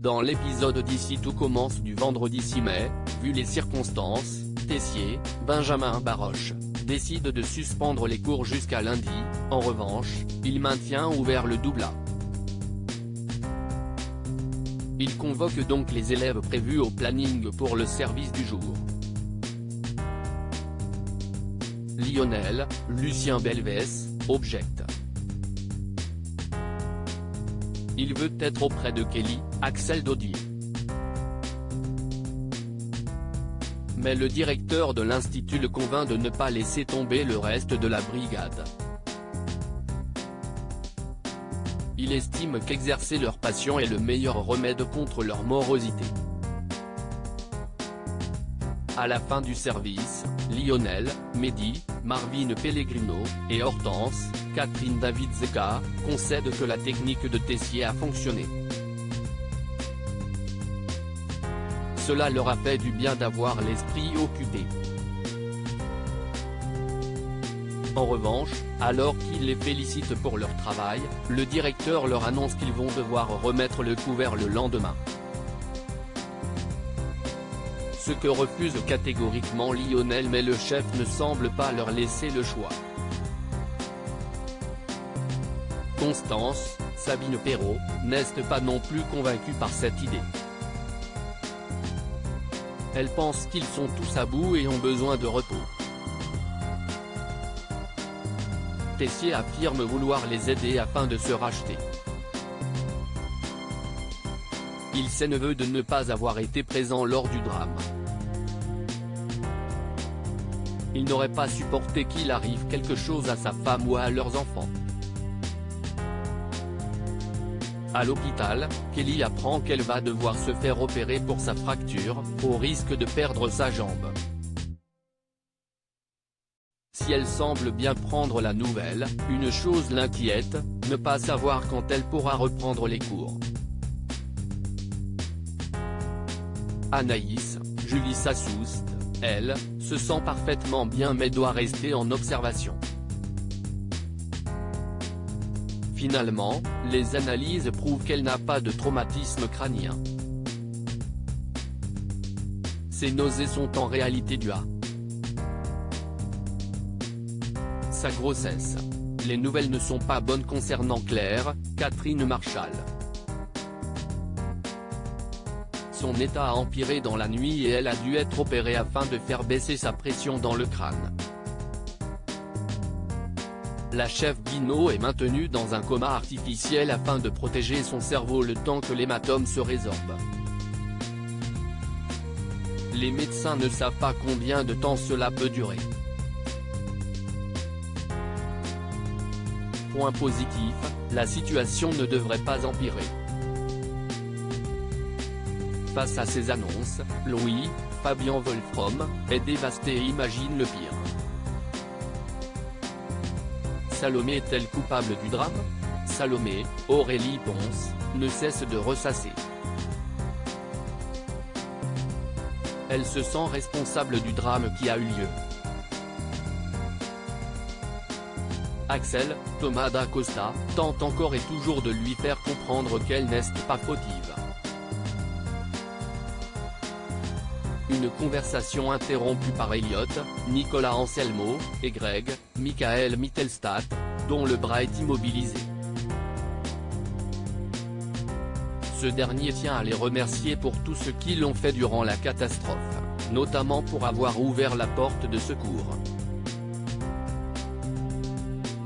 Dans l'épisode d'Ici tout commence du vendredi 6 mai, vu les circonstances, Tessier, Benjamin Baroche, décide de suspendre les cours jusqu'à lundi. En revanche, il maintient ouvert le doublat. Il convoque donc les élèves prévus au planning pour le service du jour. Lionel, Lucien Belvès, objecte. Il veut être auprès de Kelly, Axel Daudier. Mais le directeur de l'institut le convainc de ne pas laisser tomber le reste de la brigade. Il estime qu'exercer leur passion est le meilleur remède contre leur morosité. À la fin du service, Lionel, Mehdi, Marvin Pellegrino, et Hortense, Catherine David Zeka, concèdent que la technique de Tessier a fonctionné. Cela leur a fait du bien d'avoir l'esprit occupé. En revanche, alors qu'il les félicite pour leur travail, le directeur leur annonce qu'ils vont devoir remettre le couvert le lendemain. Ce que refuse catégoriquement Lionel, mais le chef ne semble pas leur laisser le choix. Constance, Sabine Perrault, n'est pas non plus convaincue par cette idée. Elle pense qu'ils sont tous à bout et ont besoin de repos. Tessier affirme vouloir les aider afin de se racheter. Il s'est neveu de ne pas avoir été présent lors du drame. Il n'aurait pas supporté qu'il arrive quelque chose à sa femme ou à leurs enfants. À l'hôpital, Kelly apprend qu'elle va devoir se faire opérer pour sa fracture, au risque de perdre sa jambe. Si elle semble bien prendre la nouvelle, une chose l'inquiète, ne pas savoir quand elle pourra reprendre les cours. Anaïs, Julie Sassoust, elle, se sent parfaitement bien mais doit rester en observation. Finalement, les analyses prouvent qu'elle n'a pas de traumatisme crânien. Ses nausées sont en réalité dues à sa grossesse. Les nouvelles ne sont pas bonnes concernant Claire, Catherine Marchal. Son état a empiré dans la nuit et elle a dû être opérée afin de faire baisser sa pression dans le crâne. La chef Guinaud est maintenue dans un coma artificiel afin de protéger son cerveau le temps que l'hématome se résorbe. Les médecins ne savent pas combien de temps cela peut durer. Point positif, la situation ne devrait pas empirer. Face à ces annonces, Louis, Fabien Wolfrom, est dévasté et imagine le pire. Salomé est-elle coupable du drame? Salomé, Aurélie Ponce, ne cesse de ressasser. Elle se sent responsable du drame qui a eu lieu. Axel, Thomas d'Acosta, tente encore et toujours de lui faire comprendre qu'elle n'est pas fautive. Une conversation interrompue par Elliot, Nicolas Anselmo, et Greg, Michael Mittelstadt, dont le bras est immobilisé. Ce dernier tient à les remercier pour tout ce qu'ils ont fait durant la catastrophe, notamment pour avoir ouvert la porte de secours.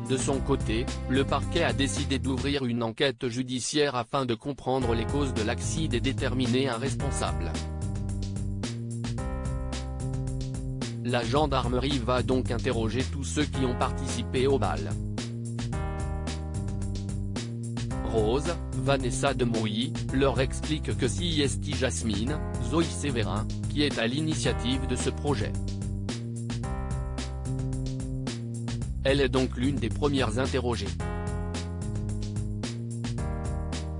De son côté, le parquet a décidé d'ouvrir une enquête judiciaire afin de comprendre les causes de l'accident et déterminer un responsable. La gendarmerie va donc interroger tous ceux qui ont participé au bal. Rose, Vanessa Demouy, leur explique que c'est Jasmine, Zoé Sévérin, qui est à l'initiative de ce projet. Elle est donc l'une des premières interrogées.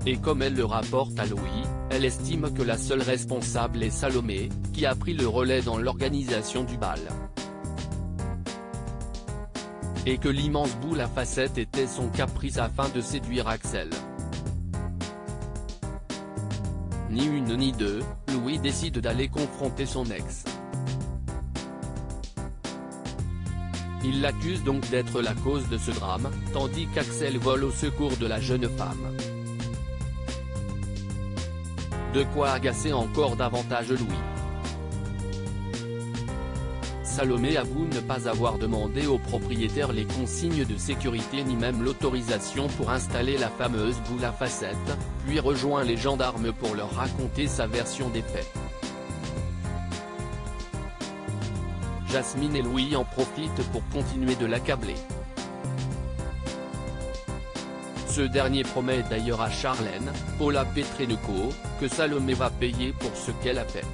Et comme elle le rapporte à Louis, elle estime que la seule responsable est Salomé, qui a pris le relais dans l'organisation du bal. Et que l'immense boule à facettes était son caprice afin de séduire Axel. Ni une ni deux, Louis décide d'aller confronter son ex. Il l'accuse donc d'être la cause de ce drame, tandis qu'Axel vole au secours de la jeune femme. De quoi agacer encore davantage Louis. Salomé avoue ne pas avoir demandé au propriétaire les consignes de sécurité ni même l'autorisation pour installer la fameuse boule à facettes, puis rejoint les gendarmes pour leur raconter sa version des faits. Jasmine et Louis en profitent pour continuer de l'accabler. Ce dernier promet d'ailleurs à Charlène, Paula Petrenko, que Salomé va payer pour ce qu'elle a fait.